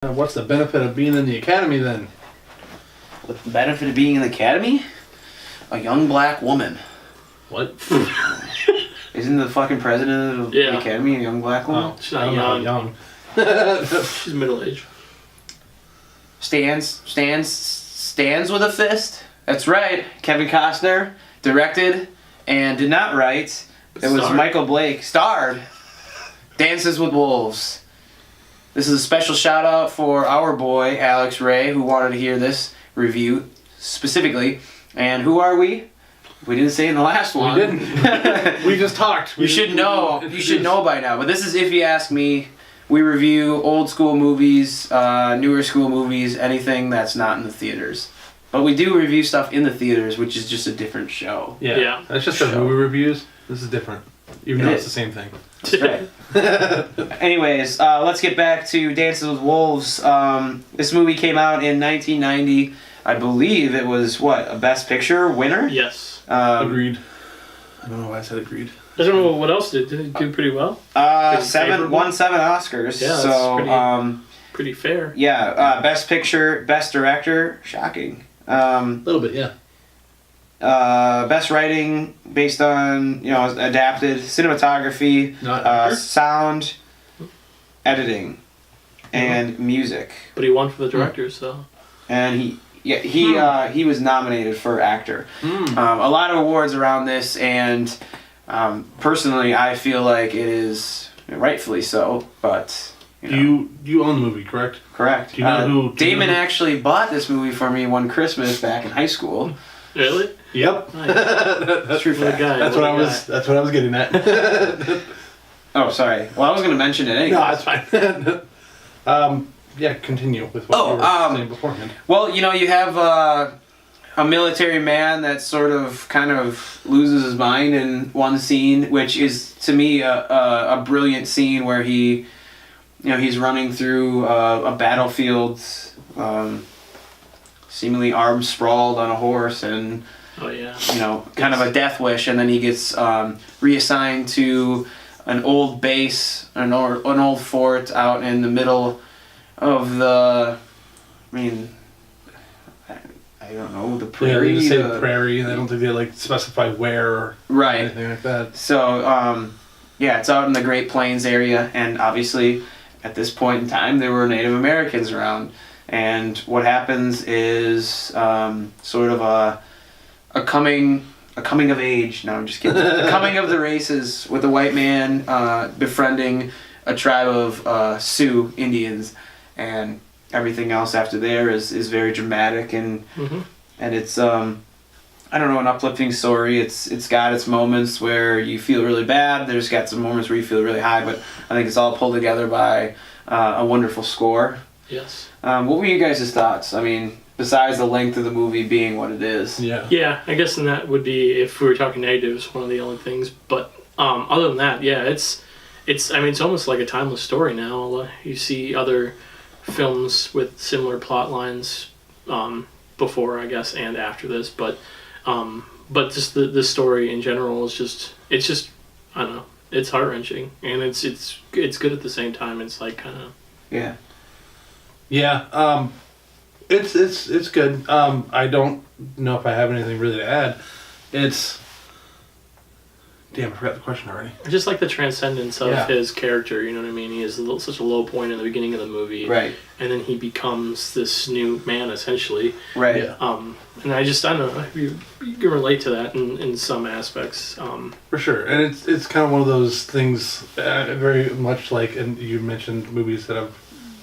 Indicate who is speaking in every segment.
Speaker 1: What's the benefit of being in the academy then?
Speaker 2: What's the benefit of being in the academy? A young black woman.
Speaker 1: What?
Speaker 2: Isn't the fucking president of the academy a young black woman?
Speaker 1: Oh, she's not young.
Speaker 3: She's middle-aged.
Speaker 2: Stands with a fist. That's right. Kevin Costner directed and did not write. It was Michael Blake starred. Dances with Wolves. This is a special shout out for our boy Alex Ray, who wanted to hear this review specifically. And who are we? We didn't say in the last one.
Speaker 1: We didn't. We just talked.
Speaker 2: You should know. You should know by now. But this is If You Ask Me. We review old school movies, newer school movies, anything that's not in the theaters. But we do review stuff in the theaters, which is just a different show.
Speaker 1: Yeah. That's just the movie reviews. This is different. Even though it's the same thing.
Speaker 2: That's right. Anyways, let's get back to Dances with Wolves. This movie came out in 1990. I believe it was, a Best Picture winner?
Speaker 3: Yes.
Speaker 1: Agreed. I don't know why I said agreed.
Speaker 3: I don't know what else did it do pretty well?
Speaker 2: Won 7 Oscars.
Speaker 3: Yeah,
Speaker 2: so
Speaker 3: pretty fair.
Speaker 2: Yeah, Best Picture, Best Director, shocking.
Speaker 1: A little bit, yeah.
Speaker 2: Best Writing based on, adapted, cinematography, sound, editing, and music.
Speaker 3: But he won for the director, so.
Speaker 2: And he was nominated for actor. A lot of awards around this, and personally, I feel like it is rightfully so. But
Speaker 1: you own the movie, correct?
Speaker 2: Correct.
Speaker 1: Do you know who?
Speaker 2: Damon actually bought this movie for me one Christmas back in high school.
Speaker 3: Really?
Speaker 1: Yep.
Speaker 3: Nice.
Speaker 2: That's true fact.
Speaker 1: That's what I was getting at.
Speaker 2: Oh, sorry. Well, I was going to mention it anyway.
Speaker 1: No, that's fine. Yeah, continue with what you were saying beforehand.
Speaker 2: Well, you have a military man that kind of loses his mind in one scene, which is, to me, a brilliant scene where he's running through a battlefield, seemingly arms sprawled on a horse, and kind of a death wish, and then he gets reassigned to an old base, an old fort out in the middle of the, I don't know, the prairie.
Speaker 1: Yeah, they just say the prairie, and I don't think they specify where or anything like that.
Speaker 2: So it's out in the Great Plains area, and obviously at this point in time there were Native Americans around, and what happens is sort of a coming of age. No, I'm just kidding. A coming of the races with a white man befriending a tribe of Sioux Indians, and everything else after there is very dramatic, and it's I don't know, an uplifting story. It's got its moments where you feel really bad. There's got some moments where you feel really high, but I think it's all pulled together by a wonderful score.
Speaker 3: Yes.
Speaker 2: What were you guys' thoughts? Besides the length of the movie being what it is.
Speaker 3: Yeah. Yeah, I guess that would be, if we were talking negatives, one of the only things. But other than that, yeah, it's almost like a timeless story now. You see other films with similar plot lines before, I guess, and after this, but just the story in general is just I don't know, it's heart-wrenching, and it's good at the same time. It's kind of
Speaker 1: it's good. I don't know if I have anything really to add. Damn, I forgot the question already.
Speaker 3: I just like the transcendence of his character, you know what I mean? He has such a low point in the beginning of the movie.
Speaker 2: Right.
Speaker 3: And then he becomes this new man, essentially.
Speaker 2: Right.
Speaker 3: Yeah. And I don't know, you can relate to that in some aspects.
Speaker 1: For sure. And it's kind of one of those things, very much like, and you mentioned movies that have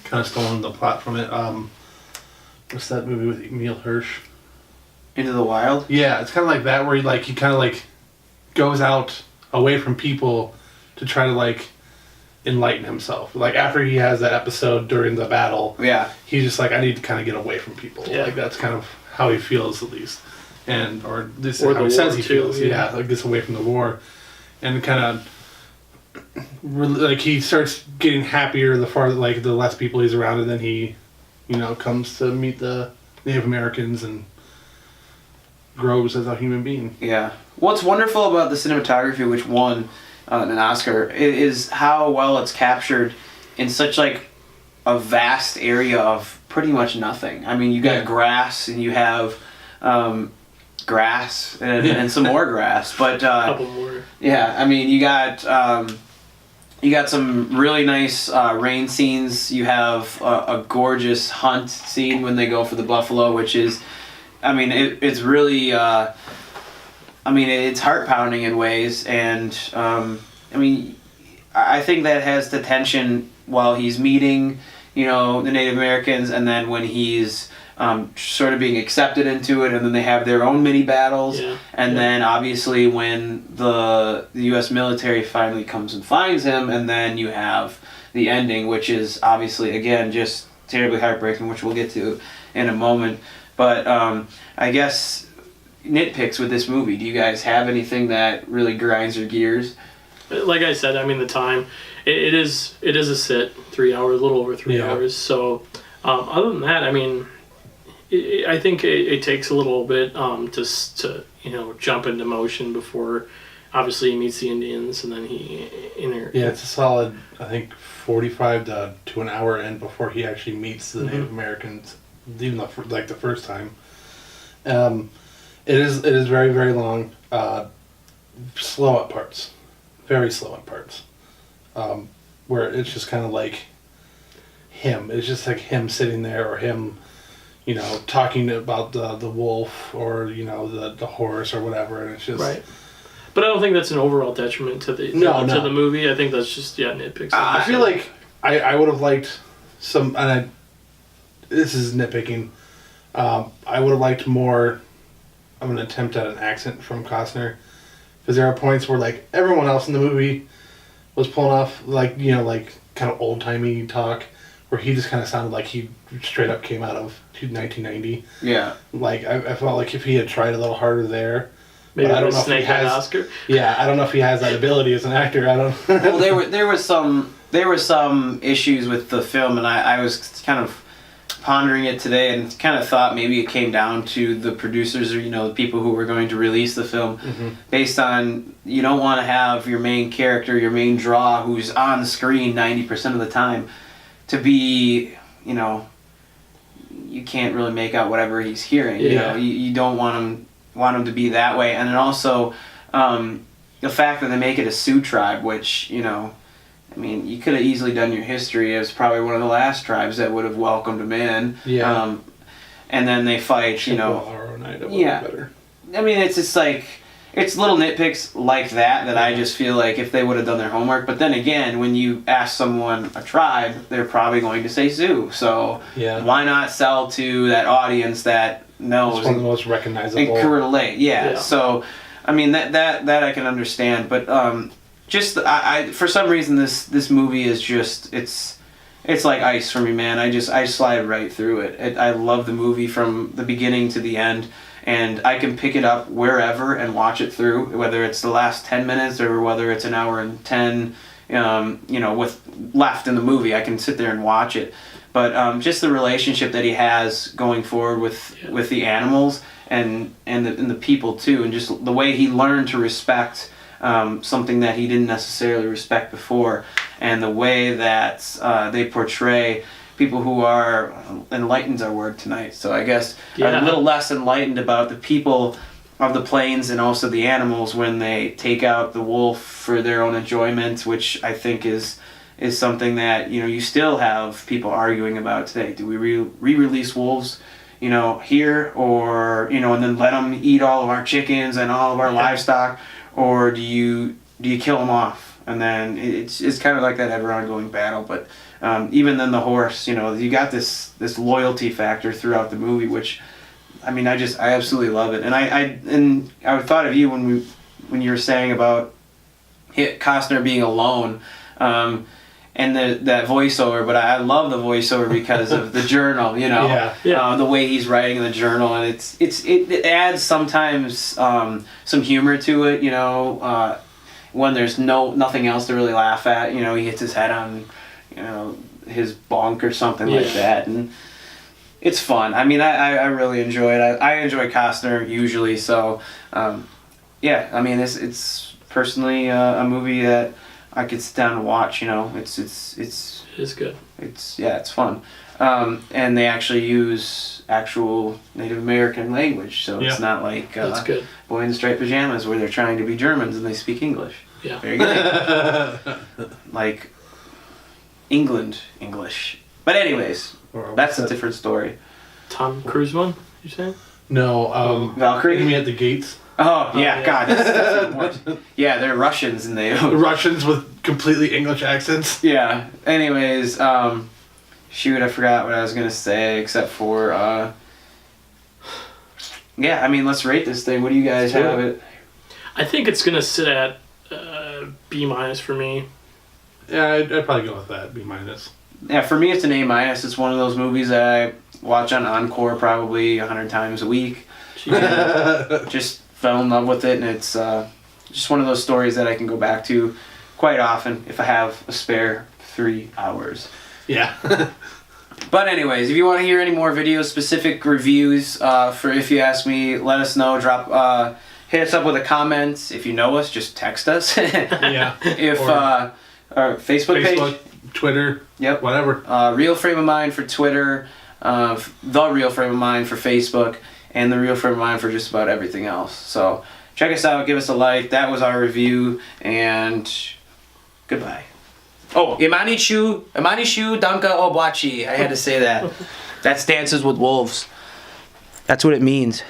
Speaker 1: kind of stolen the plot from it. What's that movie with Emil Hirsch?
Speaker 2: Into the Wild?
Speaker 1: Yeah, it's kind of like that, where he kind of goes out away from people to try to enlighten himself. After he has that episode during the battle, he's just I need to kind of get away from people. Yeah. That's kind of how he feels, at least, or this is how he says he feels. Yeah, gets away from the war, and kind of he starts getting happier the farther the less people he's around, and then he, comes to meet the Native Americans and grows as a human being.
Speaker 2: Yeah. What's wonderful about the cinematography, which won an Oscar, is how well it's captured in such a vast area of pretty much nothing. I mean, you got grass and you have grass and some more grass, but
Speaker 3: couple more.
Speaker 2: Yeah, I mean, you got some really nice rain scenes. You have a gorgeous hunt scene when they go for the buffalo, which is, I mean, it's really, I mean, it's heart-pounding in ways, and I mean, I think that has the tension while he's meeting, you know, the Native Americans, and then when he's sort of being accepted into it, and then they have their own mini battles, and then obviously when the U.S. military finally comes and finds him, and then you have the ending, which is obviously again just terribly heartbreaking, which we'll get to in a moment. But I guess nitpicks with this movie. Do you guys have anything that really grinds your gears?
Speaker 3: Like I said, I mean the time, it is a sit, 3 hours, a little over 3 hours. So other than that, I mean, I think it takes a little bit to you know, jump into motion before obviously he meets the Indians, and then
Speaker 1: it's a solid, I think, 45 to an hour in before he actually meets the Native Americans, even the first time. It is very, very long, slow at parts, very slow at parts, where it's just kind of like him. It's just like him sitting there, or him, you know, talking about the wolf, or, you know, the horse or whatever, and it's just
Speaker 3: right. But I don't think that's an overall detriment to the to the movie. I think that's just nitpicks.
Speaker 1: I feel like I would have liked some, and this is nitpicking. I would have liked more of an attempt at an accent from Costner, because there are points where like everyone else in the movie was pulling off, like, you know, like kind of old timey talk, where he just kind of sounded like he straight up came out of 1990.
Speaker 2: Yeah.
Speaker 1: Like I felt like if he had tried a little harder there.
Speaker 3: Maybe
Speaker 1: I don't know if he has
Speaker 3: Oscar.
Speaker 1: Yeah, I don't know if he has that ability as an actor. I don't.
Speaker 2: Well, there were some issues with the film, and I was kind of pondering it today, and kind of thought maybe it came down to the producers, or, you know, the people who were going to release the film, based on, you don't want to have your main character, your main draw, who's on screen 90% of the time, to be, you know, you can't really make out whatever he's hearing. You know, you don't want him to be that way. And then also the fact that they make it a Sioux tribe, which, you know, I mean, you could have easily done your history as probably one of the last tribes that would have welcomed him in. Yeah. And then they fight, you know. Better. I mean, it's just like, it's little nitpicks like that I just feel like if they would have done their homework. But then again, when you ask someone a tribe, they're probably going to say Sioux. So why not sell to that audience that knows?
Speaker 1: It's one of the most recognizable.
Speaker 2: And can relate, yeah. So, I mean, that I can understand. But just I for some reason this movie is just it's like ice for me, man. I slide right through it. I love the movie from the beginning to the end. And I can pick it up wherever and watch it through, whether it's the last 10 minutes or whether it's an hour and 10, you know, with left in the movie. I can sit there and watch it. But just the relationship that he has going forward with the animals and the people too, and just the way he learned to respect something that he didn't necessarily respect before, and the way that they portray people who are, enlightened's our word tonight, so I guess are a little less enlightened about the people of the plains and also the animals when they take out the wolf for their own enjoyment, which I think is something that, you know, you still have people arguing about today. Do we re-release wolves, you know, here, or, you know, and then let them eat all of our chickens and all of our livestock, or do you kill them off? And then it's kind of like that ever ongoing battle. But even then the horse, you know, you got this loyalty factor throughout the movie, which, I mean, I absolutely love it. And I thought of you when you were saying about Costner being alone, and that voiceover. But I love the voiceover because of the journal, you know, the way he's writing in the journal, and it adds sometimes some humor to it, you know. When there's nothing else to really laugh at, you know, he hits his head on, you know, his bonk or something like that, and it's fun. I mean, I really enjoy it. I enjoy Costner usually, so I mean, it's personally a movie that I could sit down and watch. You know, it's
Speaker 3: It is good.
Speaker 2: It's fun. And they actually use actual Native American language, so it's not like
Speaker 3: That's good.
Speaker 2: Boy in Striped Pajamas where they're trying to be Germans and they speak English.
Speaker 3: Yeah.
Speaker 2: Very good. Like England English. But anyways, that's a different story.
Speaker 3: Tom Cruise one, you saying?
Speaker 1: No,
Speaker 2: Valkyrie?
Speaker 1: Me at the Gates.
Speaker 2: Oh, yeah, God. That's important. Yeah, they're Russians and they...
Speaker 1: Russians with completely English accents.
Speaker 2: Yeah. Anyways, shoot, I forgot what I was going to say except for... yeah, I mean, let's rate this thing. What do you guys have it?
Speaker 3: I think it's going to sit at B- for me.
Speaker 1: Yeah, I'd probably go with that, B-.
Speaker 2: Yeah, for me it's an A-. It's one of those movies that I watch on Encore probably 100 times a week. Just fell in love with it, and it's just one of those stories that I can go back to quite often if I have a spare 3 hours.
Speaker 1: Yeah.
Speaker 2: But anyways, if you want to hear any more video specific reviews for If You Ask Me, let us know. Hit us up with a comment. If you know us, just text us.
Speaker 1: Yeah.
Speaker 2: If our Facebook page,
Speaker 1: Twitter,
Speaker 2: yep,
Speaker 1: whatever.
Speaker 2: Real Frame of Mind for Twitter, The Real Frame of Mind for Facebook, and The Real Frame of Mind for just about everything else. So check us out, give us a like. That was our review, and goodbye. Oh, Imani-shu, danka obwachi. I had to say that. That's Dances with Wolves. That's what it means.